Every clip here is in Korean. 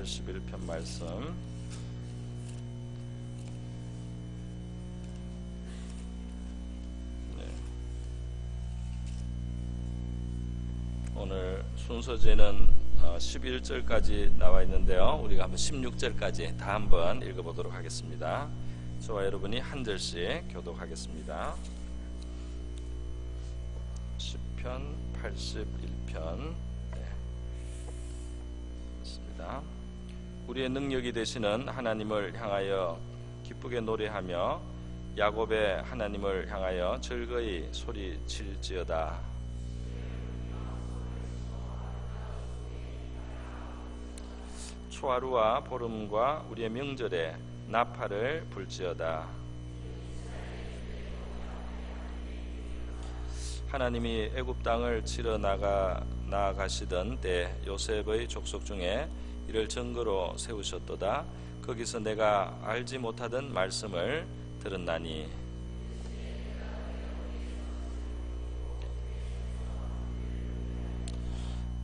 81편 말씀. 오늘 순서제는 11절까지 나와 있는데요. 우리가 한번 16절까지 다 한번 읽어보도록 하겠습니다. 저와 여러분이 한 절씩 교독하겠습니다. 시편 81편 있습니다. 우리의 능력이 되시는 하나님을 향하여 기쁘게 노래하며 야곱의 하나님을 향하여 즐거이 소리칠지어다. 초하루와 보름과 우리의 명절에 나팔을 불지어다. 하나님이 애굽 땅을 치러 나아가시던 때 요셉의 족속 중에 이를 증거로 세우셨도다. 거기서 내가 알지 못하던 말씀을 들었나니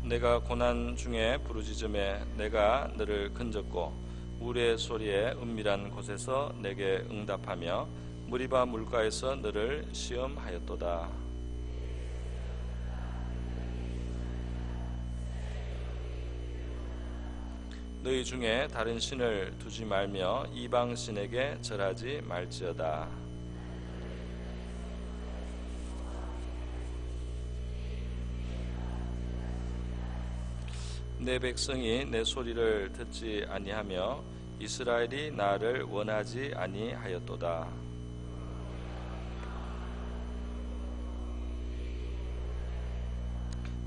내가 고난 중에 부르짖음에 내가 너를 건졌고 우레 소리에 은밀한 곳에서 내게 응답하며 무리바 물가에서 너를 시험하였도다. 너희 중에 다른 신을 두지 말며 이방 신에게 절하지 말지어다. 내 백성이 내 소리를 듣지 아니하며 이스라엘이 나를 원하지 아니하였도다.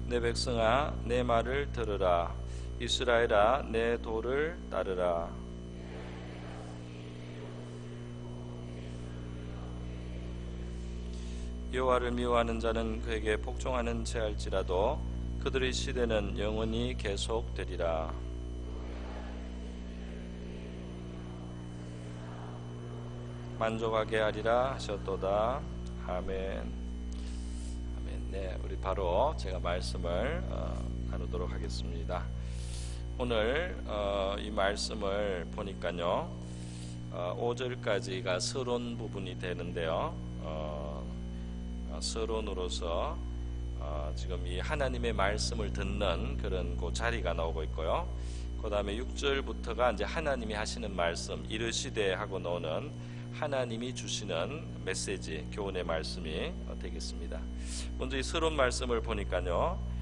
내 백성아 내 말을 들으라. 이스라엘아 내 도를 따르라. 여호와를 미워하는 자는 그에게 복종하는 체할지라도 그들의 시대는 영원히 계속되리라. 만족하게 하리라 하셨도다. 아멘. 아멘. 네, 우리 바로 제가 말씀을 나누도록 하겠습니다. 오늘 이 말씀을 보니까요, 5절까지가 서론 부분이 되는데요, 서론으로서 지금 이 하나님의 말씀을 듣는 그런 그 자리가 나오고 있고요. 그 다음에 6절부터가 이제 하나님이 하시는 말씀, 이르시되 하고 나오는 하나님이 주시는 메시지, 교훈의 말씀이 되겠습니다. 먼저 이 서론 말씀을 보니까요,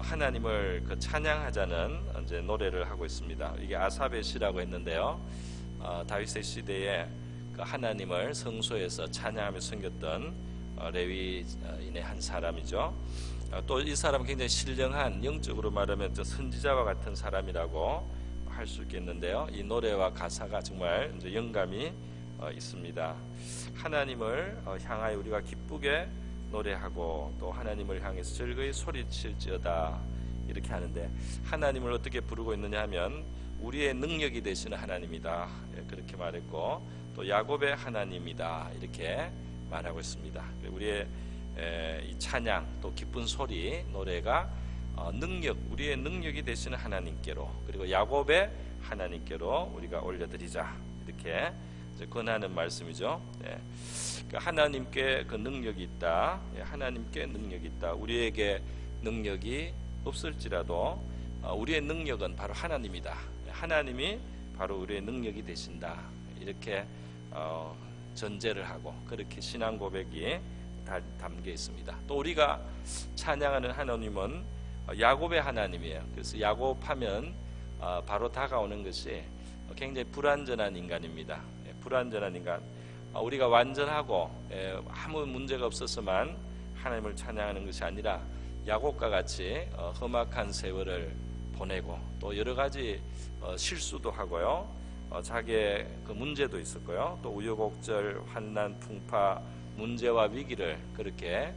하나님을 그 찬양하자는 이제 노래를 하고 있습니다. 이게 아삽의 시라고 했는데요, 다윗의 시대에 그 하나님을 성소에서 찬양하며 섬겼던 레위인의 한 사람이죠. 또 이 사람은 굉장히 신령한, 영적으로 말하면 선지자와 같은 사람이라고 할 수 있겠는데요, 이 노래와 가사가 정말 이제 영감이 있습니다. 하나님을 향하여 우리가 기쁘게 노래하고 또 하나님을 향해서 즐거이 소리칠지어다 이렇게 하는데, 하나님을 어떻게 부르고 있느냐 하면 우리의 능력이 되시는 하나님이다 그렇게 말했고, 또 야곱의 하나님이다 이렇게 말하고 있습니다. 우리의 이 찬양 또 기쁜 소리 노래가 능력, 우리의 능력이 되시는 하나님께로, 그리고 야곱의 하나님께로 우리가 올려드리자 이렇게 권하는 말씀이죠. 하나님께 그 능력이 있다. 하나님께 능력이 있다. 우리에게 능력이 없을지라도 우리의 능력은 바로 하나님이다. 하나님이 바로 우리의 능력이 되신다. 이렇게 전제를 하고 그렇게 신앙 고백이 담겨 있습니다. 또 우리가 찬양하는 하나님은 야곱의 하나님이에요. 그래서 야곱하면 바로 다가오는 것이 굉장히 불완전한 인간입니다. 불완전한 인간, 우리가 완전하고 아무 문제가 없어서만 하나님을 찬양하는 것이 아니라 야곱과 같이 험악한 세월을 보내고 또 여러 가지 실수도 하고요, 자기의 그 문제도 있었고요, 또 우여곡절, 환난, 풍파, 문제와 위기를 그렇게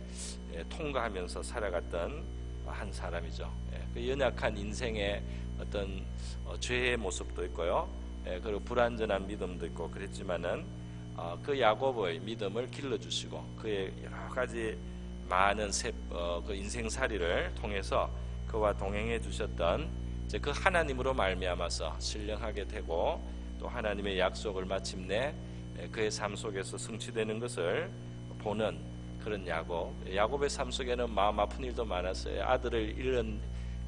통과하면서 살아갔던 한 사람이죠. 그 연약한 인생의 어떤 죄의 모습도 있고요, 그리고 불완전한 믿음도 있고 그랬지만은 그 야곱의 믿음을 길러주시고 그의 여러 가지 많은 그 인생살이를 통해서 그와 동행해 주셨던 이제 그 하나님으로 말미암아서 신령하게 되고 또 하나님의 약속을 마침내 그의 삶 속에서 성취되는 것을 보는 그런 야곱의 삶 속에는 마음 아픈 일도 많았어요. 아들을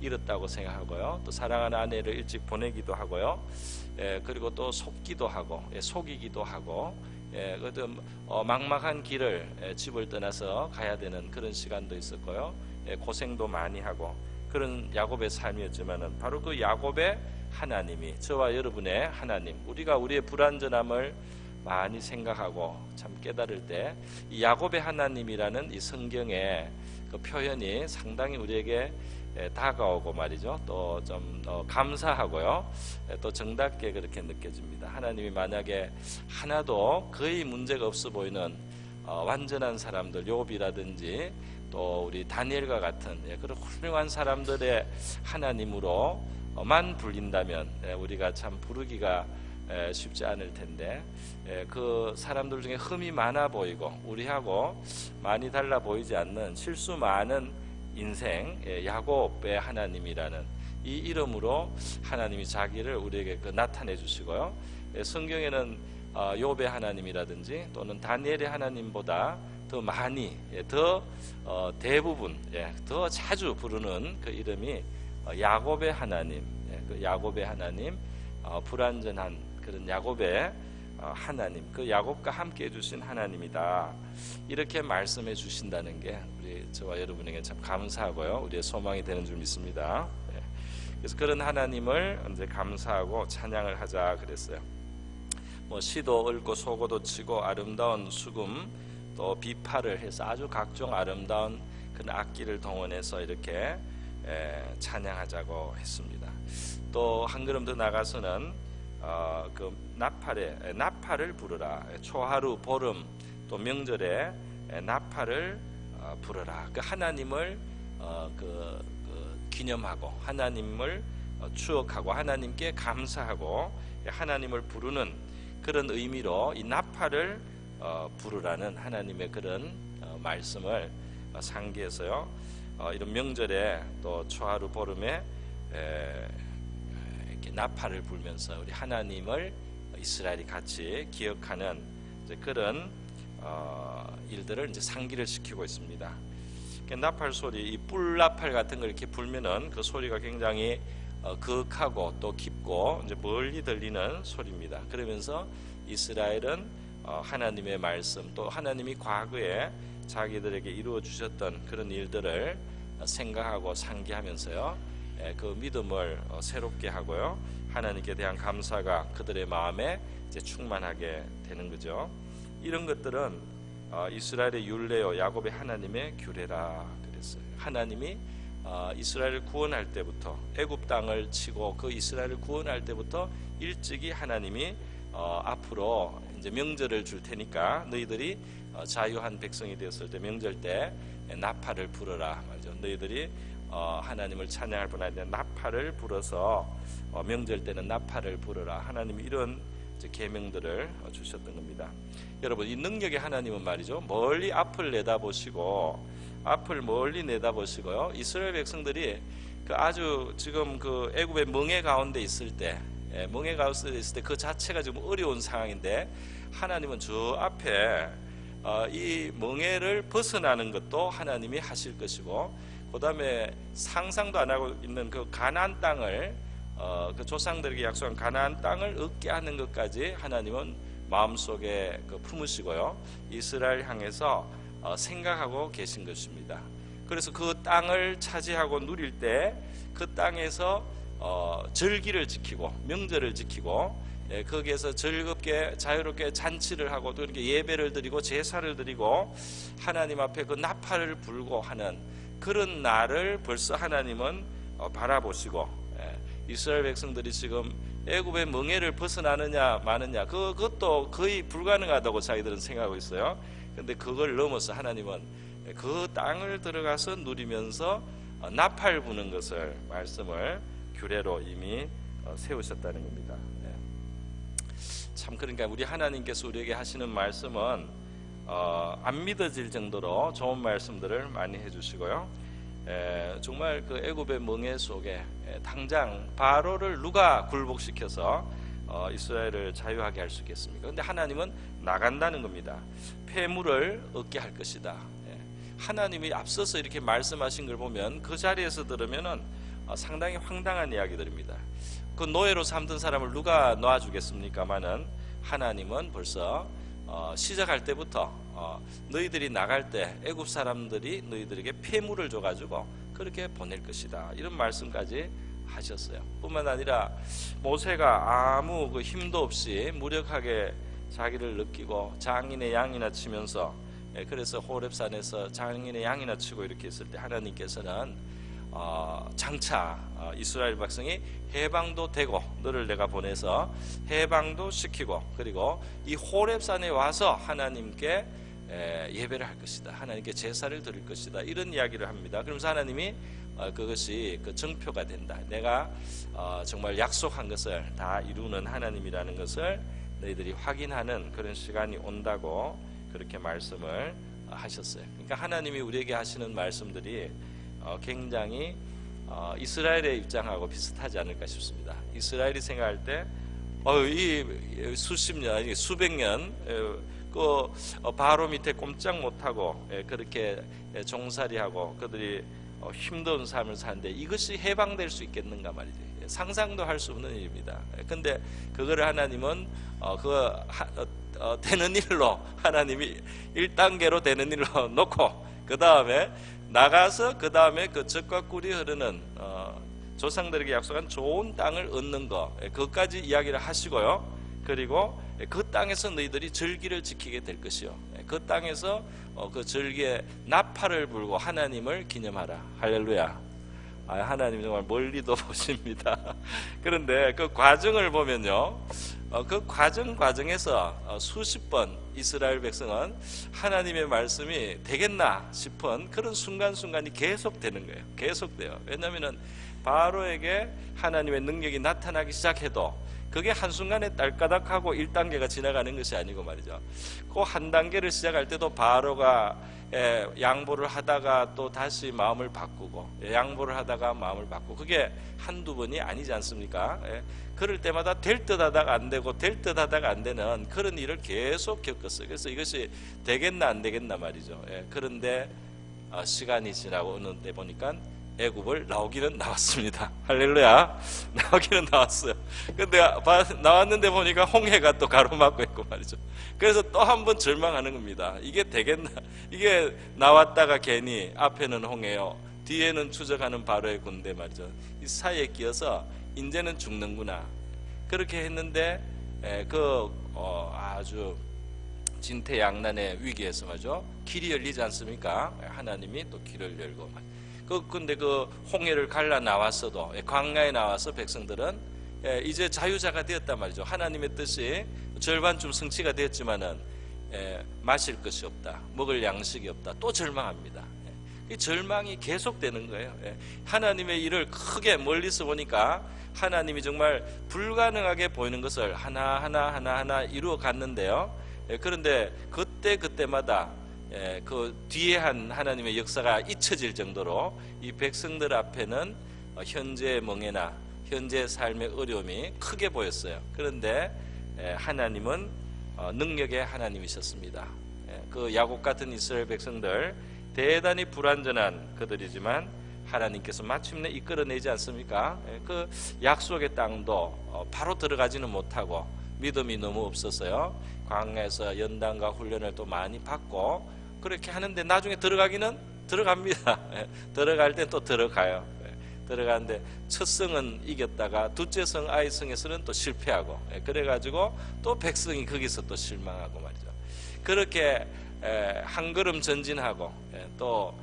잃었다고 생각하고요, 또 사랑하는 아내를 일찍 보내기도 하고요, 그리고 또 속기도 하고 속이기도 하고, 막막한 길을 집을 떠나서 가야 되는 그런 시간도 있었고요, 고생도 많이 하고 그런 야곱의 삶이었지만은 바로 그 야곱의 하나님이 저와 여러분의 하나님, 우리가 우리의 불완전함을 많이 생각하고 참 깨달을 때 이 야곱의 하나님이라는 이 성경의 그 표현이 상당히 우리에게 다가오고 말이죠. 또 좀 감사하고요, 또 정답게 그렇게 느껴집니다. 하나님이 만약에 하나도 거의 문제가 없어 보이는 완전한 사람들, 욥이라든지 또 우리 다니엘과 같은 그런 훌륭한 사람들의 하나님으로만 불린다면 우리가 참 부르기가 쉽지 않을 텐데, 그 사람들 중에 흠이 많아 보이고 우리하고 많이 달라 보이지 않는 실수 많은 인생 야곱의 하나님이라는 이 이름으로 하나님이 자기를 우리에게 나타내 주시고요, 성경에는 욥의 하나님이라든지 또는 다니엘의 하나님보다 더 많이, 더 대부분, 더 자주 부르는 그 이름이 야곱의 하나님, 그 야곱의 하나님, 불완전한 그런 야곱의 하나님, 그 야곱과 함께 해주신 하나님이다, 이렇게 말씀해 주신다는 게 우리 저와 여러분에게 참 감사하고요, 우리의 소망이 되는 줄 믿습니다. 그래서 그런 하나님을 이제 감사하고 찬양을 하자 그랬어요. 시도 읊고 소고도 치고 아름다운 수금 또 비파를 해서 아주 각종 아름다운 그런 악기를 동원해서 이렇게 찬양하자고 했습니다. 또 한 걸음 더 나가서는 그 나팔을 부르라. 초하루 보름 또 명절에 나팔을 부르라. 그 하나님을 기념하고 하나님을 추억하고 하나님께 감사하고 하나님을 부르는 그런 의미로 이 나팔을 부르라는 하나님의 그런 말씀을 상기해서요, 이런 명절에 또 초하루 보름에 이렇게 나팔을 불면서 우리 하나님을 이스라엘이 같이 기억하는 이제 그런 일들을 이제 상기를 시키고 있습니다. 나팔 소리, 이 뿔나팔 같은 걸 이렇게 불면은 그 소리가 굉장히 거하고 또 깊고 이제 멀리 들리는 소리입니다. 그러면서 이스라엘은 하나님의 말씀, 또 하나님이 과거에 자기들에게 이루어 주셨던 그런 일들을 생각하고 상기하면서요, 그 믿음을 새롭게 하고요, 하나님께 대한 감사가 그들의 마음에 이제 충만하게 되는 거죠. 이런 것들은 이스라엘의 율례요, 야곱의 하나님의 규례라 그랬어요. 하나님이 이스라엘을 구원할 때부터, 애굽 땅을 치고 그 이스라엘을 구원할 때부터 일찍이 하나님이 앞으로 이제 명절을 줄 테니까 너희들이 자유한 백성이 되었을 때 명절 때 나팔을 불어라 말이죠. 너희들이 하나님을 찬양할 뿐 아니라 나팔을 불어서 명절 때는 나팔을 불어라. 하나님이 이런 계명들을 주셨던 겁니다. 여러분, 이 능력의 하나님은 말이죠, 멀리 앞을 내다보시고 앞을 멀리 내다보시고요, 이스라엘 백성들이 아주 지금 그 애굽의 멍에 가운데 있을 때, 멍에 가운데 있을 때 그 자체가 지금 어려운 상황인데 하나님은 저 앞에 이 멍에를 벗어나는 것도 하나님이 하실 것이고, 그 다음에 상상도 안 하고 있는 그 가나안 땅을 그 조상들에게 약속한 가나안 땅을 얻게 하는 것까지 하나님은 마음속에 품으시고요, 이스라엘 향해서 생각하고 계신 것입니다. 그래서 그 땅을 차지하고 누릴 때 그 땅에서 절기를 지키고 명절을 지키고 거기에서 즐겁게 자유롭게 잔치를 하고 또 이렇게 예배를 드리고 제사를 드리고 하나님 앞에 그 나팔을 불고 하는 그런 날을 벌써 하나님은 바라보시고, 이스라엘 백성들이 지금 애굽의 멍에를 벗어나느냐 마느냐 그것도 거의 불가능하다고 자기들은 생각하고 있어요. 그런데 그걸 넘어서 하나님은 그 땅을 들어가서 누리면서 나팔 부는 것을 말씀을 규례로 이미 세우셨다는 겁니다. 참, 그러니까 우리 하나님께서 우리에게 하시는 말씀은 안 믿어질 정도로 좋은 말씀들을 많이 해주시고요, 정말 그 애굽의 멍에 속에 당장 바로를 누가 굴복시켜서 이스라엘을 자유하게 할 수 있겠습니까? 근데 하나님은 나간다는 겁니다. 폐물을 얻게 할 것이다. 하나님이 앞서서 이렇게 말씀하신 걸 보면 그 자리에서 들으면은 상당히 황당한 이야기들입니다. 그 노예로 삼던 사람을 누가 놓아주겠습니까마는 하나님은 벌써 시작할 때부터 너희들이 나갈 때 애굽 사람들이 너희들에게 폐물을 줘가지고 그렇게 보낼 것이다, 이런 말씀까지 하셨어요. 뿐만 아니라 모세가 아무 그 힘도 없이 무력하게 자기를 느끼고 장인의 양이나 치면서, 그래서 호렙산에서 장인의 양이나 치고 이렇게 했을 때 하나님께서는 장차 이스라엘 백성이 해방도 되고 너를 내가 보내서 해방도 시키고, 그리고 이 호렙산에 와서 하나님께 예배를 할 것이다, 하나님께 제사를 드릴 것이다, 이런 이야기를 합니다. 그러면서 하나님이 그것이 그 증표가 된다, 내가 정말 약속한 것을 다 이루는 하나님이라는 것을 너희들이 확인하는 그런 시간이 온다고 그렇게 말씀을 하셨어요. 그러니까 하나님이 우리에게 하시는 말씀들이 굉장히 이스라엘의 입장하고 비슷하지 않을까 싶습니다. 이스라엘이 생각할 때 이 수십 년 아니 수백 년 그 바로 밑에 꼼짝 못하고 그렇게 종살이하고 그들이 힘든 삶을 사는데 이것이 해방될 수 있겠는가 말이죠. 상상도 할 수 없는 일입니다. 근데 그거를 하나님은 되는 일로, 하나님이 1단계로 되는 일로 놓고 그 다음에 나가서 그 다음에 그 젖과 꿀이 흐르는 조상들에게 약속한 좋은 땅을 얻는 것, 그것까지 이야기를 하시고요. 그리고 그 땅에서 너희들이 절기를 지키게 될 것이요, 그 땅에서 그 절기에 나팔을 불고 하나님을 기념하라. 할렐루야. 하나님 정말 멀리도 보십니다. 그런데 그 과정을 보면요, 그 과정에서 수십 번 이스라엘 백성은 하나님의 말씀이 되겠나 싶은 그런 순간순간이 계속되는 거예요. 계속돼요. 왜냐하면 바로에게 하나님의 능력이 나타나기 시작해도 그게 한순간에 딸까닥하고 1단계가 지나가는 것이 아니고 말이죠. 그 한 단계를 시작할 때도 바로가 양보를 하다가 또 다시 마음을 바꾸고, 양보를 하다가 마음을 바꾸고, 그게 한두 번이 아니지 않습니까? 그럴 때마다 될 듯 하다가 안 되고 될 듯 하다가 안 되는 그런 일을 계속 겪었어요. 그래서 이것이 되겠나 안 되겠나 말이죠. 그런데 시간이 지나고 어느 때 보니까 애굽을 나오기는 나왔습니다. 할렐루야. 나오기는 나왔어요. 근데 나왔는데 보니까 홍해가 또 가로막고 있고 말이죠. 그래서 또 한 번 절망하는 겁니다. 이게 되겠나? 이게 나왔다가 괜히 앞에는 홍해요, 뒤에는 추적하는 바로의 군대 말이죠. 이 사이에 끼어서 이제는 죽는구나. 그렇게 했는데 아주 진퇴양난의 위기에서 말이죠, 길이 열리지 않습니까? 하나님이 또 길을 열고 말이죠. 근데 그 홍해를 갈라 나왔어도, 광야에 나와서 백성들은 이제 자유자가 되었단 말이죠. 하나님의 뜻이 절반쯤 성취가 되었지만은 마실 것이 없다, 먹을 양식이 없다, 또 절망합니다. 이 절망이 계속되는 거예요. 하나님의 일을 크게 멀리서 보니까 하나님이 정말 불가능하게 보이는 것을 하나하나 이루어 갔는데요. 그런데 그때마다 그 뒤에 한 하나님의 역사가 잊혀질 정도로 이 백성들 앞에는 현재의 멍에나 현재의 삶의 어려움이 크게 보였어요. 그런데 하나님은 능력의 하나님이셨습니다. 그 야곱 같은 이스라엘 백성들, 대단히 불완전한 그들이지만 하나님께서 마침내 이끌어내지 않습니까? 그 약속의 땅도 바로 들어가지는 못하고 믿음이 너무 없어서요, 광야에서 연단과 훈련을 또 많이 받고 그렇게 하는데 나중에 들어가기는 들어갑니다. 들어갈 때 또 들어가요. 들어가는데 첫 성은 이겼다가 둘째 성 아이성에서는 또 실패하고, 그래가지고 또 백성이 거기서 또 실망하고 말이죠. 그렇게 한 걸음 전진하고 또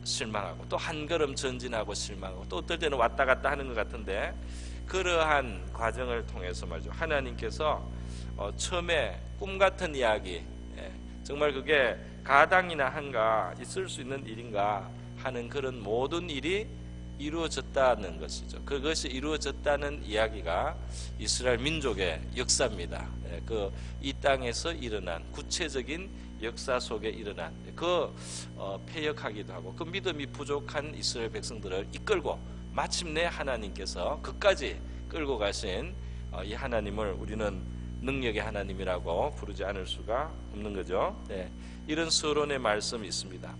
실망하고, 또 한 걸음 전진하고 실망하고, 또 어떨 때는 왔다 갔다 하는 것 같은데, 그러한 과정을 통해서 말이죠, 하나님께서 처음에 꿈 같은 이야기, 정말 그게 가당이나 한가 있을 수 있는 일인가 하는 그런 모든 일이 이루어졌다는 것이죠. 그것이 이루어졌다는 이야기가 이스라엘 민족의 역사입니다. 이 땅에서 일어난 구체적인 역사 속에 일어난 그 패역하기도 하고 그 믿음이 부족한 이스라엘 백성들을 이끌고 마침내 하나님께서 끝까지 끌고 가신 이 하나님을 우리는 능력의 하나님이라고 부르지 않을 수가 없는 거죠. 네, 이런 서론의 말씀이 있습니다.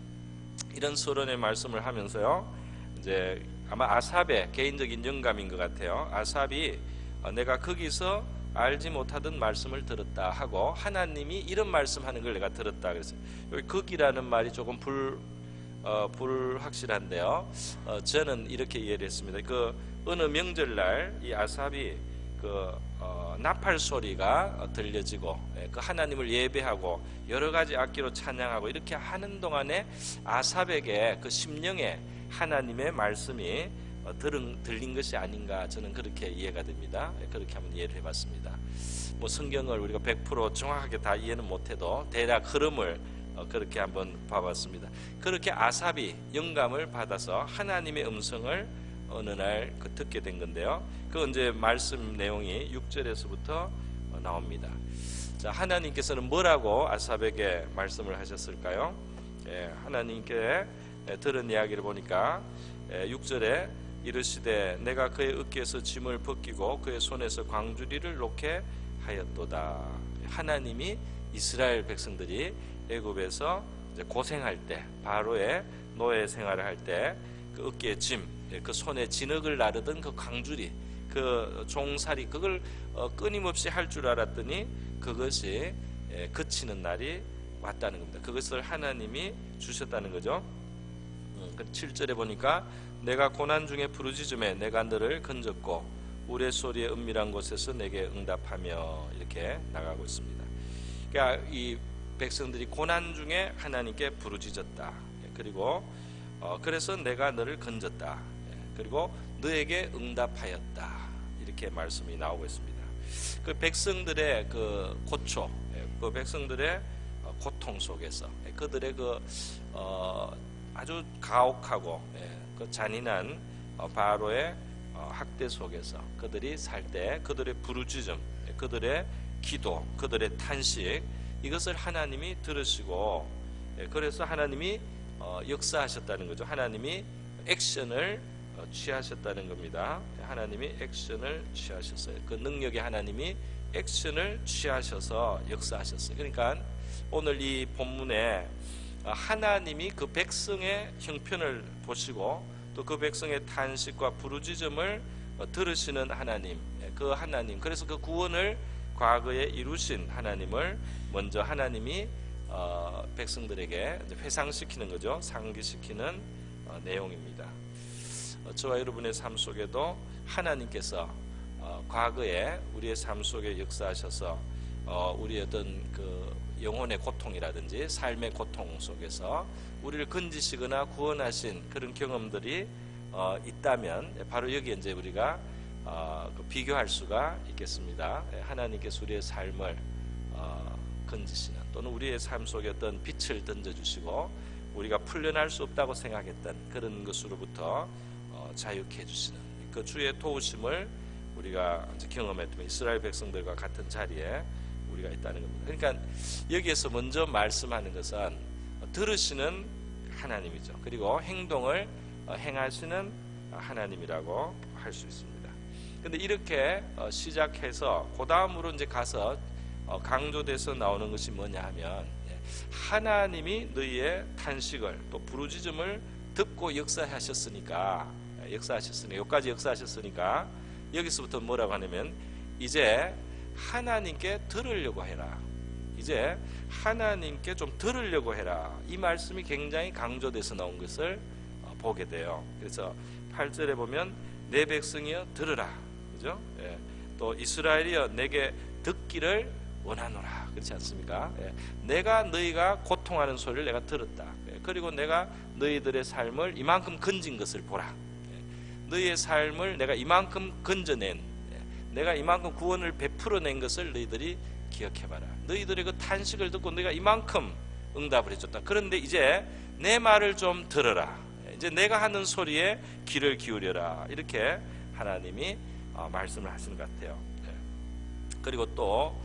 이런 서론의 말씀을 하면서요, 이제 아마 아삽의 개인적인 영감인 것 같아요. 아삽이 내가 거기서 알지 못하던 말씀을 들었다 하고 하나님이 이런 말씀하는 걸 내가 들었다 그랬어요. 여기 거기라는 말이 조금 불확실한데요. 저는 이렇게 이해를 했습니다. 그 어느 명절날 이 아삽이 나팔 소리가 들려지고 그 하나님을 예배하고 여러 가지 악기로 찬양하고 이렇게 하는 동안에 아삽에게 그 심령에 하나님의 말씀이 들린 것이 아닌가, 저는 그렇게 이해가 됩니다. 그렇게 한번 이해를 해봤습니다. 뭐 성경을 우리가 100% 정확하게 다 이해는 못해도 대략 흐름을 그렇게 한번 봐봤습니다. 그렇게 아삽이 영감을 받아서 하나님의 음성을 어느 날 듣게 된 건데요. 그 이제 말씀 내용이 6절에서부터 나옵니다. 자, 하나님께서는 뭐라고 아삽에게 말씀을 하셨을까요? 하나님께 들은 이야기를 보니까 6절에 이르시되 내가 그의 어깨에서 짐을 벗기고 그의 손에서 광주리를 놓게 하였도다. 하나님이 이스라엘 백성들이 애굽에서 고생할 때, 바로의 노예 생활을 할 때 그 어깨에 짐, 그 손에 진흙을 나르던 그 광주리, 그 종살이, 그걸 끊임없이 할 줄 알았더니 그것이 그치는 날이 왔다는 겁니다. 그것을 하나님이 주셨다는 거죠. 7절에 보니까 내가 고난 중에 부르짖음에 내가 너를 건졌고 우레소리의 은밀한 곳에서 내게 응답하며, 이렇게 나가고 있습니다. 그러니까 이 백성들이 고난 중에 하나님께 부르짖었다. 그리고 그래서 내가 너를 건졌다. 그리고 너에게 응답하였다. 이렇게 말씀이 나오고 있습니다. 그 백성들의 그 고초, 그 백성들의 고통 속에서 그들의 아주 가혹하고 그 잔인한 바로의 학대 속에서 그들이 살 때 그들의 부르짖음, 그들의 기도, 그들의 탄식, 이것을 하나님이 들으시고 그래서 하나님이 역사하셨다는 거죠. 하나님이 액션을 취하셨다는 겁니다. 하나님이 액션을 취하셨어요. 그 능력의 하나님이 액션을 취하셔서 역사하셨어요. 그러니까 오늘 이 본문에 하나님이 그 백성의 형편을 보시고 또 그 백성의 탄식과 부르짖음을 들으시는 하나님, 그 하나님, 그래서 그 구원을 과거에 이루신 하나님을 먼저 하나님이 백성들에게 회상시키는 거죠. 상기시키는 내용입니다. 저와 여러분의 삶 속에도 하나님께서 과거에 우리의 삶 속에 역사하셔서 우리의 어떤 그 영혼의 고통이라든지 삶의 고통 속에서 우리를 건지시거나 구원하신 그런 경험들이 있다면 바로 여기에 이제 우리가 비교할 수가 있겠습니다. 하나님께서 우리의 삶을 건지시는, 또는 우리의 삶 속에 어떤 빛을 던져주시고 우리가 풀려날 수 없다고 생각했던 그런 것으로부터 자유케 해주시는 그 주의 도우심을 우리가 경험했던 이스라엘 백성들과 같은 자리에 우리가 있다는 겁니다. 그러니까 여기에서 먼저 말씀하는 것은 들으시는 하나님이죠. 그리고 행동을 행하시는 하나님이라고 할 수 있습니다. 그런데 이렇게 시작해서 그 다음으로 이제 가서 강조돼서 나오는 것이 뭐냐 하면 하나님이 너희의 탄식을 또 부르짖음을 듣고 역사하셨으니까 여기까지 역사하셨으니까 여기서부터 뭐라고 하냐면 이제 하나님께 들으려고 해라. 이제 하나님께 좀 들으려고 해라. 이 말씀이 굉장히 강조돼서 나온 것을 보게 돼요. 그래서 8절에 보면 내 백성이여 들으라. 그죠? 예. 또 이스라엘이여 내게 듣기를 원하노라. 그렇지 않습니까? 예. 내가 너희가 고통하는 소리를 내가 들었다. 예. 그리고 내가 너희들의 삶을 이만큼 건진 것을 보라. 예. 너희의 삶을 내가 이만큼 건져낸, 내가 이만큼 구원을 베풀어낸 것을 너희들이 기억해봐라. 너희들의 그 탄식을 듣고 내가 이만큼 응답을 해줬다. 그런데 이제 내 말을 좀 들어라. 이제 내가 하는 소리에 귀를 기울여라. 이렇게 하나님이 말씀을 하시는 것 같아요. 그리고 또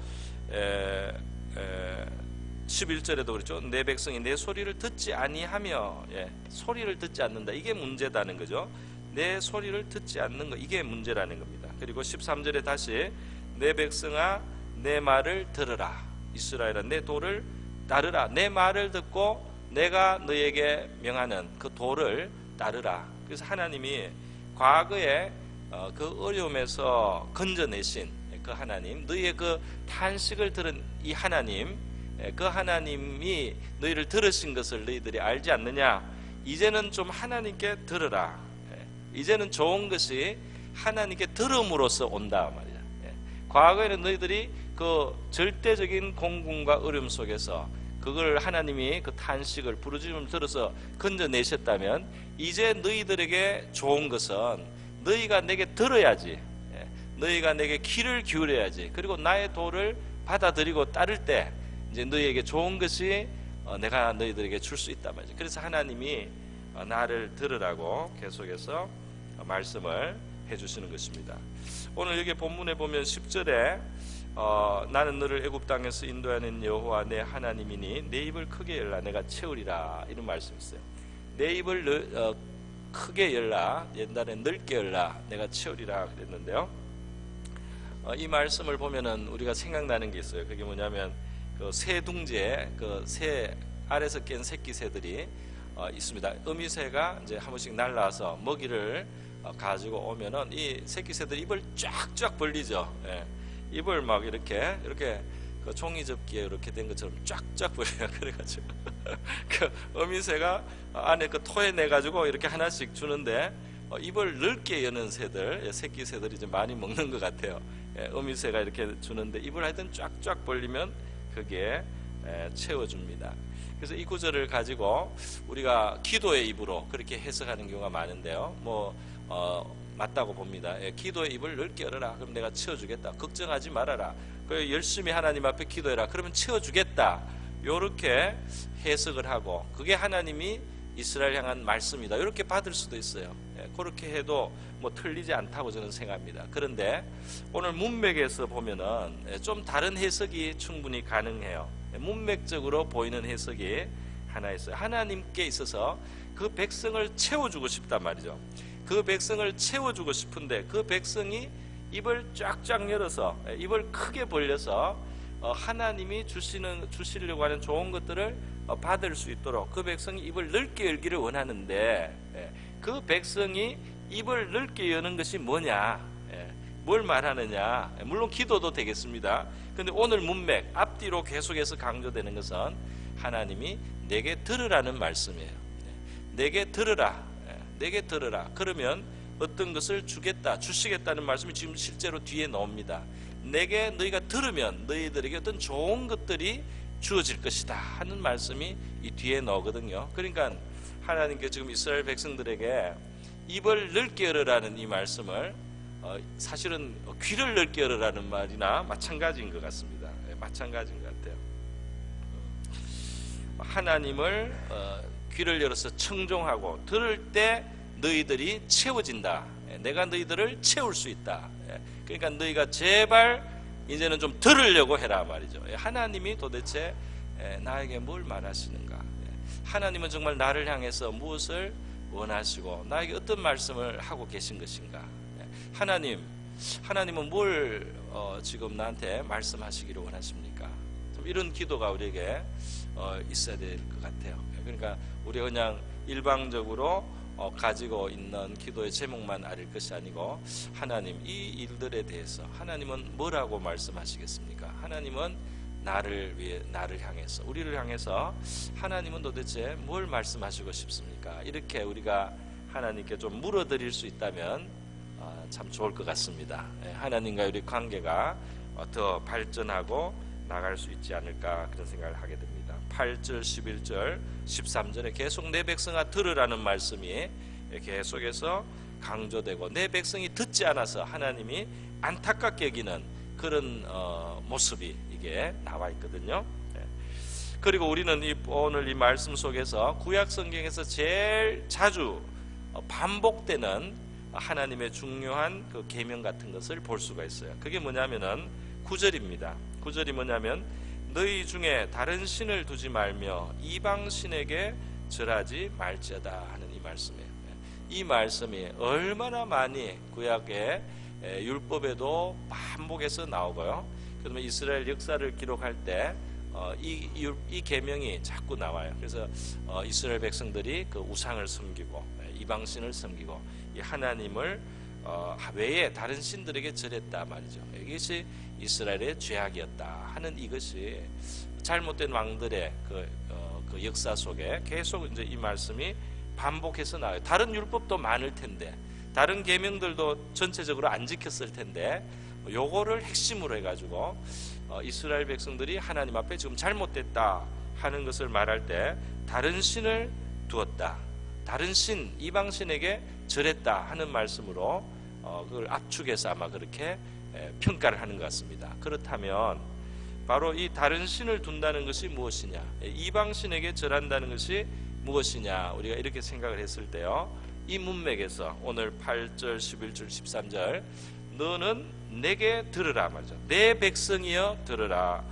11절에도 그렇죠. 내 백성이 내 소리를 듣지 아니하며, 소리를 듣지 않는다. 이게 문제다는 거죠. 내 소리를 듣지 않는 거, 이게 문제라는 겁니다. 그리고 13절에 다시 내 백성아 내 말을 들으라. 이스라엘아 내 도를 따르라. 내 말을 듣고 내가 너에게 명하는 그 도를 따르라. 그래서 하나님이 과거에 그 어려움에서 건져내신 그 하나님, 너희의 그 탄식을 들은 이 하나님, 그 하나님이 너희를 들으신 것을 너희들이 알지 않느냐. 이제는 좀 하나님께 들으라. 이제는 좋은 것이 하나님께 들음으로써 온다 말이야. 과거에는 너희들이 그 절대적인 공군과 어려움 속에서 그걸 하나님이 그 탄식을 부르짖음을 들어서 건져내셨다면, 이제 너희들에게 좋은 것은 너희가 내게 들어야지, 너희가 내게 귀를 기울여야지, 그리고 나의 도를 받아들이고 따를 때 이제 너희에게 좋은 것이 내가 너희들에게 줄 수 있단 말이죠. 그래서 하나님이 나를 들으라고 계속해서 말씀을 해주시는 것입니다. 오늘 여기 본문에 보면 10절에 나는 너를 애굽 땅에서 인도하는 여호와 내 하나님이니 내 입을 크게 열라 내가 채우리라, 이런 말씀이 있어요. 내 입을 크게 열라, 옛날에 넓게 열라 내가 채우리라 그랬는데요. 이 말씀을 보면은 우리가 생각나는 게 있어요. 그게 뭐냐면 그 새둥지에 그 새 알에서 깬 새끼 새들이 있습니다. 어미새가 이제 한 번씩 날라와서 먹이를 가지고 오면은 이 새끼 새들이 입을 쫙쫙 벌리죠. 입을 막 이렇게 그 종이접기에 이렇게 된 것처럼 쫙쫙 벌려요. 그래가지고 그 어미새가 안에 그 토해내 가지고 이렇게 하나씩 주는데 입을 넓게 여는 새들, 새끼 새들이 이제 많이 먹는 것 같아요. 어미새가 이렇게 주는데 입을 하여튼 쫙쫙 벌리면 그게 채워줍니다. 그래서 이 구절을 가지고 우리가 기도의 입으로 그렇게 해석하는 경우가 많은데요. 맞다고 봅니다. 기도의 입을 넓게 열어라. 그럼 내가 채워주겠다. 걱정하지 말아라. 열심히 하나님 앞에 기도해라. 그러면 채워주겠다. 이렇게 해석을 하고, 그게 하나님이 이스라엘 향한 말씀이다. 이렇게 받을 수도 있어요. 그렇게 해도 틀리지 않다고 저는 생각합니다. 그런데 오늘 문맥에서 보면은 좀 다른 해석이 충분히 가능해요. 문맥적으로 보이는 해석이 하나 있어요. 하나님께 있어서 그 백성을 채워주고 싶단 말이죠. 그 백성을 채워주고 싶은데 그 백성이 입을 쫙쫙 열어서, 입을 크게 벌려서 하나님이 주시려고 하는 좋은 것들을 받을 수 있도록 그 백성이 입을 넓게 열기를 원하는데, 그 백성이 입을 넓게 여는 것이 뭐냐, 뭘 말하느냐. 물론 기도도 되겠습니다. 그런데 오늘 문맥 앞뒤로 계속해서 강조되는 것은 하나님이 내게 들으라는 말씀이에요. 내게 들으라, 내게 들으라. 그러면 어떤 것을 주시겠다는 말씀이 지금 실제로 뒤에 나옵니다. 내게 너희가 들으면 너희들에게 어떤 좋은 것들이 주어질 것이다 하는 말씀이 이 뒤에 나오거든요. 그러니까 하나님께 지금 이스라엘 백성들에게 입을 넓게 열으라는 이 말씀을 사실은 귀를 넓게 열으라는 말이나 마찬가지인 것 같습니다. 마찬가지인 것 같아요. 하나님을 귀를 열어서 청종하고 들을 때 너희들이 채워진다. 내가 너희들을 채울 수 있다. 그러니까 너희가 제발 이제는 좀 들으려고 해라 말이죠. 하나님이 도대체 나에게 뭘 말하시는가? 하나님은 정말 나를 향해서 무엇을 원하시고 나에게 어떤 말씀을 하고 계신 것인가? 하나님은 뭘 지금 나한테 말씀하시기를 원하십니까? 좀 이런 기도가 우리에게 있어야 될 것 같아요. 그러니까 우리가 그냥 일방적으로 가지고 있는 기도의 제목만 알릴 것이 아니고, 하나님 이 일들에 대해서 하나님은 뭐라고 말씀하시겠습니까? 하나님은 나를 향해서, 우리를 향해서 하나님은 도대체 뭘 말씀하시고 싶습니까? 이렇게 우리가 하나님께 좀 물어드릴 수 있다면 참 좋을 것 같습니다. 하나님과 우리 관계가 더 발전하고 나갈 수 있지 않을까, 그런 생각을 하게 됩니다. 8절, 11절, 13절에 계속 내 백성아 들으라는 말씀이 계속해서 강조되고, 내 백성이 듣지 않아서 하나님이 안타깝게 여기는 그런 모습이 이게 나와 있거든요. 그리고 우리는 오늘 이 말씀 속에서 구약 성경에서 제일 자주 반복되는 하나님의 중요한 그 계명 같은 것을 볼 수가 있어요. 그게 뭐냐면은 9절입니다. 9절이 뭐냐면 너희 중에 다른 신을 두지 말며 이방 신에게 절하지 말지어다 하는 이 말씀이에요. 이 말씀이 얼마나 많이 구약의 율법에도 반복해서 나오고요. 그러면 이스라엘 역사를 기록할 때 이 계명이 자꾸 나와요. 그래서 이스라엘 백성들이 그 우상을 섬기고 이방신을 섬기고 이 하나님을 외에 다른 신들에게 절했다 말이죠. 이것이 이스라엘의 죄악이었다 하는 이것이 잘못된 왕들의 그 역사 속에 계속 이제 이 말씀이 반복해서 나와요. 다른 율법도 많을 텐데, 다른 계명들도 전체적으로 안 지켰을 텐데, 요거를 핵심으로 해가지고 이스라엘 백성들이 하나님 앞에 지금 잘못됐다 하는 것을 말할 때 다른 신을 두었다, 다른 신, 이방신에게 절했다 하는 말씀으로 그걸 압축해서 아마 그렇게 평가를 하는 것 같습니다. 그렇다면 바로 이 다른 신을 둔다는 것이 무엇이냐, 이방신에게 절한다는 것이 무엇이냐, 우리가 이렇게 생각을 했을 때요, 이 문맥에서 오늘 8절, 11절, 13절 너는 내게 들으라 말이죠. 내 백성이여 들으라.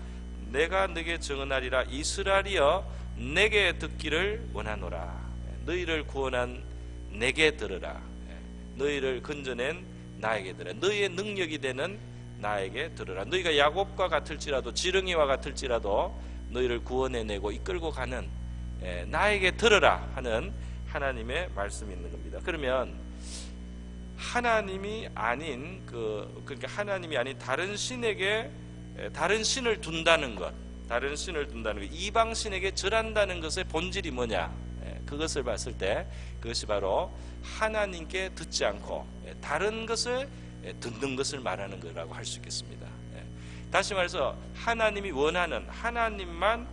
내가 네게 정언하리라. 이스라엘이여 내게 듣기를 원하노라. 너희를 구원한 내게 들으라. 너희를 건져낸 나에게 들으라. 너희의 능력이 되는 나에게 들으라. 너희가 야곱과 같을지라도 지렁이와 같을지라도 너희를 구원해내고 이끌고 가는 나에게 들으라 하는 하나님의 말씀이 있는 겁니다. 그러면 하나님이 아닌 그러니까 하나님이 아닌 다른 신에게 다른 신을 둔다는 것, 다른 신을 둔다는 것, 이방 신에게 절한다는 것의 본질이 뭐냐? 그것을 봤을 때 그것이 바로 하나님께 듣지 않고 다른 것을 듣는 것을 말하는 거라고 할 수 있겠습니다. 다시 말해서 하나님이 원하는 하나님만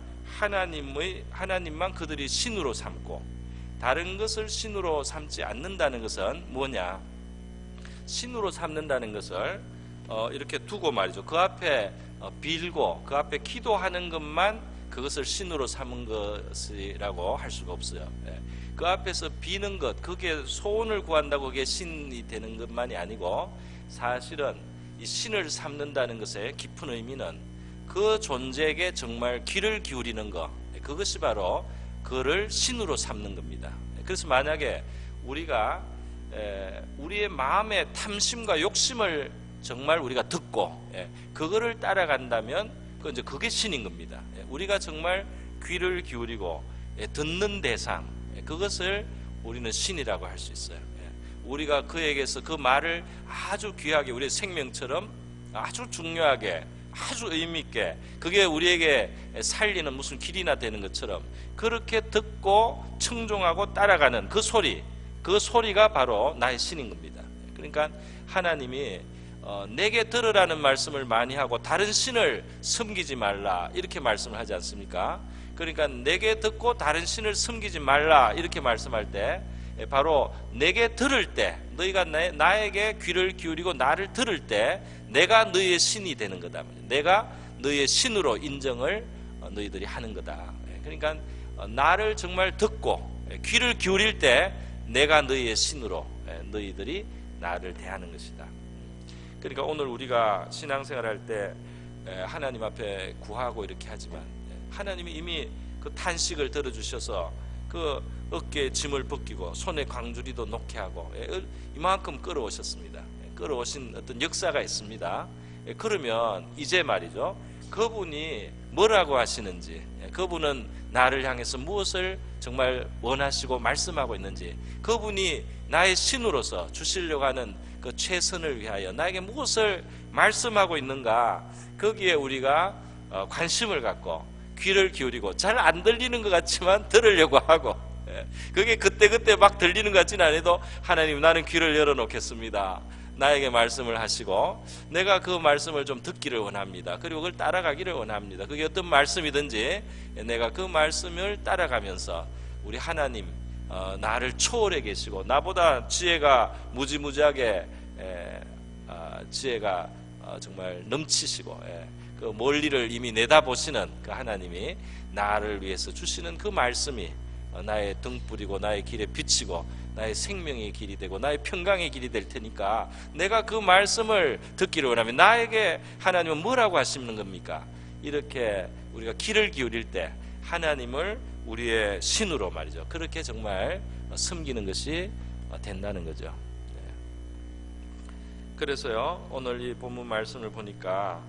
그들이 신으로 삼고 다른 것을 신으로 삼지 않는다는 것은 뭐냐? 신으로 삼는다는 것을 이렇게 두고 말이죠. 그 앞에 빌고 그 앞에 기도하는 것만 그것을 신으로 삼은 것이라고 할 수가 없어요. 그 앞에서 비는 것, 그게 소원을 구한다고 그게 신이 되는 것만이 아니고 사실은 이 신을 삼는다는 것의 깊은 의미는 그 존재에게 정말 귀를 기울이는 것, 그것이 바로 그를 신으로 삼는 겁니다. 그래서 만약에 우리가 우리의 마음의 탐심과 욕심을 정말 우리가 듣고 그거를 따라간다면 그게 신인 겁니다. 우리가 정말 귀를 기울이고 듣는 대상, 그것을 우리는 신이라고 할 수 있어요. 우리가 그에게서 그 말을 아주 귀하게 우리의 생명처럼 아주 중요하게 아주 의미 있게 그게 우리에게 살리는 무슨 길이나 되는 것처럼 그렇게 듣고 청종하고 따라가는 그 소리가 바로 나의 신인 겁니다. 그러니까 하나님이 내게 들으라는 말씀을 많이 하고 다른 신을 섬기지 말라 이렇게 말씀을 하지 않습니까? 그러니까 내게 듣고 다른 신을 섬기지 말라 이렇게 말씀할 때 바로 내게 들을 때 너희가 나에게 귀를 기울이고 나를 들을 때 내가 너희의 신이 되는 거다. 내가 너희의 신으로 인정을 너희들이 하는 거다. 그러니까 나를 정말 듣고 귀를 기울일 때 내가 너희의 신으로 너희들이 나를 대하는 것이다. 그러니까 오늘 우리가 신앙생활할 때 하나님 앞에 구하고 이렇게 하지만 하나님이 이미 그 탄식을 들어주셔서 그 어깨에 짐을 벗기고 손에 광주리도 놓게 하고 이만큼 끌어오셨습니다. 끌어오신 어떤 역사가 있습니다. 그러면 이제 말이죠, 그분이 뭐라고 하시는지, 그분은 나를 향해서 무엇을 정말 원하시고 말씀하고 있는지, 그분이 나의 신으로서 주시려고 하는 그 최선을 위하여 나에게 무엇을 말씀하고 있는가, 거기에 우리가 관심을 갖고 귀를 기울이고 잘 안 들리는 것 같지만 들으려고 하고, 그게 그때그때 막 들리는 것 같지는 않아도 하나님 나는 귀를 열어놓겠습니다. 나에게 말씀을 하시고 내가 그 말씀을 좀 듣기를 원합니다. 그리고 그걸 따라가기를 원합니다. 그게 어떤 말씀이든지 내가 그 말씀을 따라가면서 우리 하나님 나를 초월해 계시고 나보다 지혜가 무지무지하게 지혜가 정말 넘치시고 그 멀리를 이미 내다보시는 그 하나님이 나를 위해서 주시는 그 말씀이 나의 등불이고 나의 길에 비치고 나의 생명의 길이 되고 나의 평강의 길이 될 테니까 내가 그 말씀을 듣기를 원하면 나에게 하나님은 뭐라고 하시는 겁니까? 이렇게 우리가 귀를 기울일 때 하나님을 우리의 신으로 말이죠. 그렇게 정말 섬기는 것이 된다는 거죠. 네. 그래서요, 오늘 이 본문 말씀을 보니까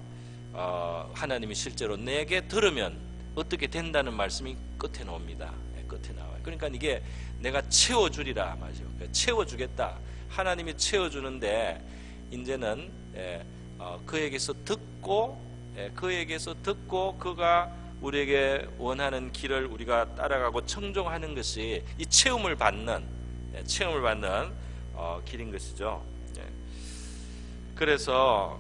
하나님이 실제로 내게 들으면 어떻게 된다는 말씀이 끝에 나옵니다. 네, 끝에 나와요. 그러니까 이게 내가 채워주리라 말이죠. 채워주겠다. 하나님이 채워주는데 이제는 그에게서 듣고 그가 우리에게 원하는 길을 우리가 따라가고 청종하는 것이 이 체험을 받는 길인 것이죠. 그래서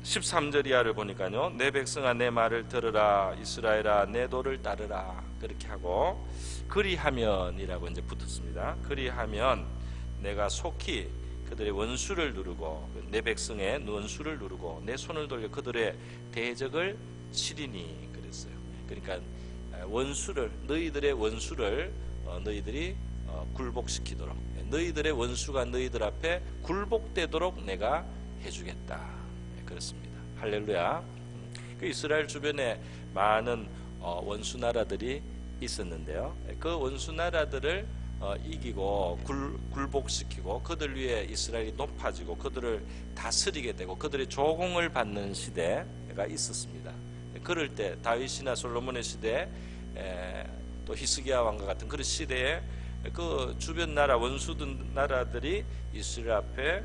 13절 이하를 보니까요, 내 백성아 내 말을 들으라, 이스라엘아 내 도를 따르라, 그렇게 하고 그리하면이라고 이제 붙었습니다. 그리하면 내가 속히 그들의 원수를 누르고 내 백성의 원수를 누르고 내 손을 돌려 그들의 대적을 치리니 그랬어요. 그러니까 너희들의 원수를 너희들이 굴복시키도록, 너희들의 원수가 너희들 앞에 굴복되도록 내가 해주겠다. 그렇습니다. 할렐루야. 그 이스라엘 주변에 많은 원수 나라들이 있었는데요, 그 원수 나라들을 이기고 굴복시키고 그들 위에 이스라엘이 높아지고 그들을 다스리게 되고 그들의 조공을 받는 시대가 있었습니다. 그럴 때 다윗이나 솔로몬의 시대, 또 히스기야 왕과 같은 그런 시대에 그 주변 나라 원수들 나라들이 이스라엘 앞에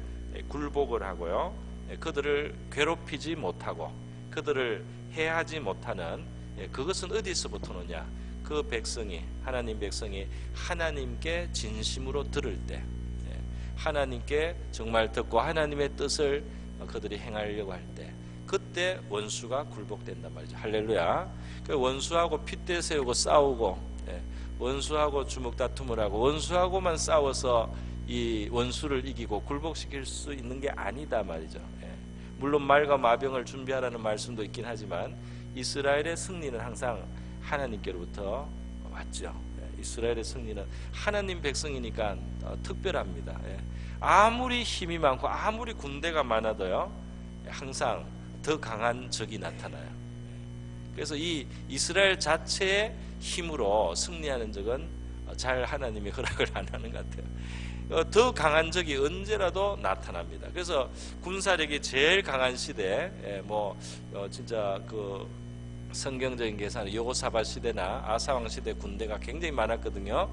굴복을 하고요, 그들을 괴롭히지 못하고 그들을 해하지 못하는, 그것은 어디서부터 오느냐, 그 백성이, 하나님 백성이 하나님께 진심으로 들을 때, 하나님께 정말 듣고 하나님의 뜻을 그들이 행하려고 할 때, 그때 원수가 굴복된단 말이죠. 할렐루야. 그 원수하고 핏대 세우고 싸우고, 원수하고 주먹다툼을 하고 원수하고만 싸워서 이 원수를 이기고 굴복시킬 수 있는 게 아니다 말이죠. 물론 말과 마병을 준비하라는 말씀도 있긴 하지만 이스라엘의 승리는 항상 하나님께로부터 왔죠. 이스라엘의 승리는 하나님 백성이니까 특별합니다. 아무리 힘이 많고 아무리 군대가 많아도요, 항상 더 강한 적이 나타나요. 그래서 이 이스라엘 자체의 힘으로 승리하는 적은 잘 하나님이 허락을 안 하는 것 같아요. 더 강한 적이 언제라도 나타납니다. 그래서 군사력이 제일 강한 시대, 진짜 그 성경적인 계산은 여호사밧 시대나 아사왕 시대 군대가 굉장히 많았거든요.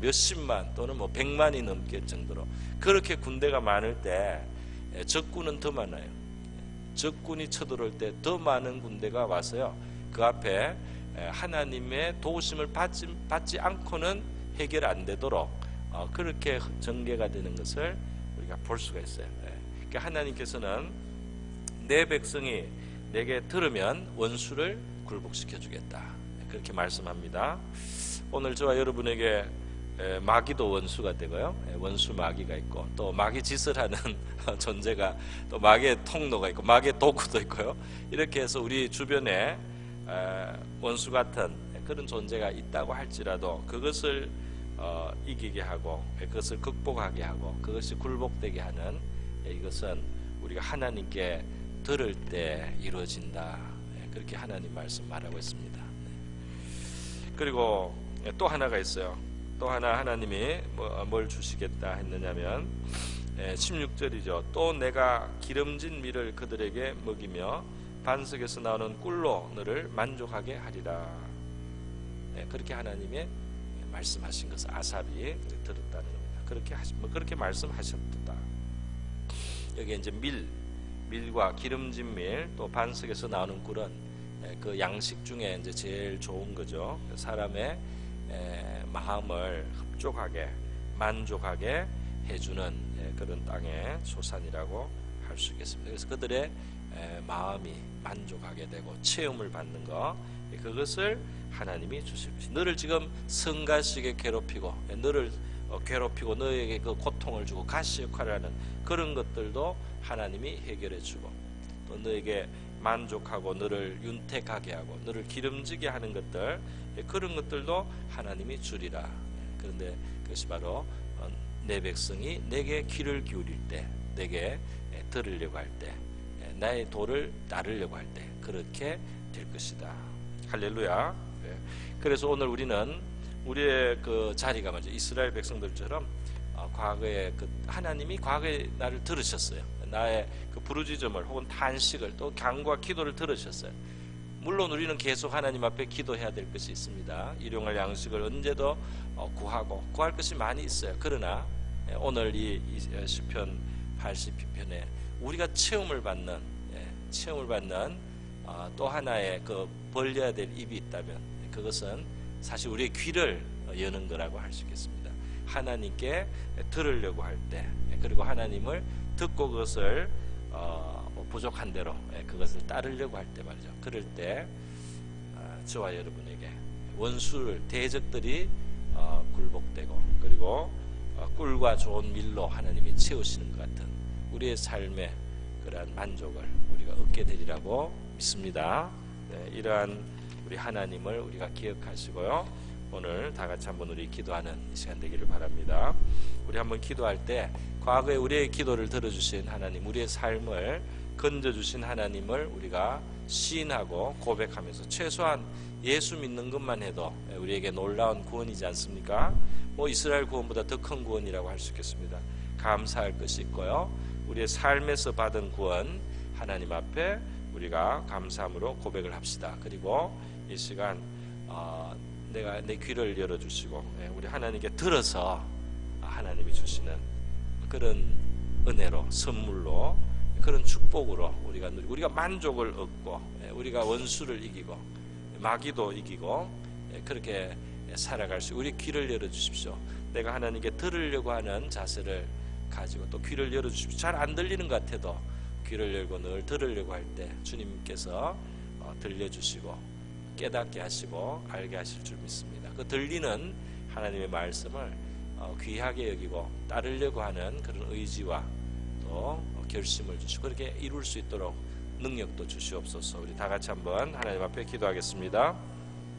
몇십만 또는 100만이 넘게 정도로. 그렇게 군대가 많을 때 적군은 더 많아요. 적군이 쳐들어올 때 더 많은 군대가 와서요, 그 앞에 하나님의 도우심을 받지 않고는 해결 안 되도록 그렇게 전개가 되는 것을 우리가 볼 수가 있어요. 그러니까 하나님께서는 내 백성이 내게 들으면 원수를 굴복시켜 주겠다, 그렇게 말씀합니다. 오늘 저와 여러분에게 마귀도 원수가 되고요, 원수 마귀가 있고 또 마귀 짓을 하는 존재가, 또 마귀의 통로가 있고 마귀의 도구도 있고요. 이렇게 해서 우리 주변에 원수 같은 그런 존재가 있다고 할지라도 그것을 이기게 하고 그것을 극복하게 하고 그것이 굴복되게 하는, 이것은 우리가 하나님께 들을 때 이루어진다, 그렇게 하나님 말씀 말하고 있습니다. 그리고 또 하나가 있어요. 또 하나 하나님이 뭘 주시겠다 했느냐면 16절이죠. 또 내가 기름진 밀을 그들에게 먹이며 반석에서 나오는 꿀로 너를 만족하게 하리라. 그렇게 하나님의 말씀하신 것을 아삽이 들었다는 겁니다. 그렇게 말씀하셨다. 여기 이제 밀과 기름진 밀, 또 반석에서 나오는 꿀은 그 양식 중에 이제 제일 좋은 거죠. 사람의 마음을 흡족하게 만족하게 해주는 그런 땅의 소산이라고 할 수 있겠습니다. 그래서 그들의 마음이 만족하게 되고 체험을 받는 것, 그것을 하나님이 주실 것이. 너를 지금 성가시게 괴롭히고 너를 괴롭히고 너에게 그 고통을 주고 가시 역할을 하는 그런 것들도 하나님이 해결해 주고, 또 너에게 만족하고 너를 윤택하게 하고 너를 기름지게 하는 것들, 그런 것들도 하나님이 주리라. 그런데 그것이 바로 내 백성이 내게 귀를 기울일 때, 내게 들으려고 할 때, 나의 도를 따르려고 할 때 그렇게 될 것이다. 할렐루야. 예. 그래서 오늘 우리는 우리의 그 자리가 먼저 이스라엘 백성들처럼 과거에 그 하나님이 과거에 나를 들으셨어요. 나의 그 부르짖음을 혹은 탄식을 또 간구와 기도를 들으셨어요. 물론 우리는 계속 하나님 앞에 기도해야 될 것이 있습니다. 일용할 양식을 언제도 구하고 구할 것이 많이 있어요. 그러나 오늘 이 시편 82편에 우리가 체험을 받는 또 하나의 그 벌려야 될 입이 있다면 그것은 사실 우리의 귀를 여는 거라고 할 수 있겠습니다. 하나님께 들으려고 할 때, 그리고 하나님을 듣고 그것을 부족한 대로 그것을 따르려고 할 때 말이죠. 그럴 때 저와 여러분에게 원수를 대적들이 굴복되고 그리고 꿀과 좋은 밀로 하나님이 채우시는 것 같은 우리의 삶의 그러한 만족을 우리가 얻게 되리라고 믿습니다. 이러한 우리 하나님을 우리가 기억하시고요. 오늘 다 같이 한번 우리 기도하는 이 시간 되기를 바랍니다. 우리 한번 기도할 때 과거에 우리의 기도를 들어주신 하나님, 우리의 삶을 건져주신 하나님을 우리가 시인하고 고백하면서 최소한 예수 믿는 것만 해도 우리에게 놀라운 구원이지 않습니까? 이스라엘 구원보다 더 큰 구원이라고 할 수 있겠습니다. 감사할 것이 있고요. 우리의 삶에서 받은 구원 하나님 앞에 우리가 감사함으로 고백을 합시다. 그리고 이 시간 내가 내 귀를 열어주시고 우리 하나님께 들어서 하나님이 주시는 그런 은혜로 선물로 그런 축복으로 우리가 만족을 얻고 우리가 원수를 이기고 마귀도 이기고 그렇게 살아갈 수 우리 귀를 열어주십시오. 내가 하나님께 들으려고 하는 자세를 가지고 또 귀를 열어주십시오. 잘 안 들리는 것 같아도 귀를 열고 늘 들으려고 할 때 주님께서 들려주시고 깨닫게 하시고 알게 하실 줄 믿습니다. 그 들리는 하나님의 말씀을 귀하게 여기고 따르려고 하는 그런 의지와 또 결심을 주시고 그렇게 이룰 수 있도록 능력도 주시옵소서. 우리 다 같이 한번 하나님 앞에 기도하겠습니다.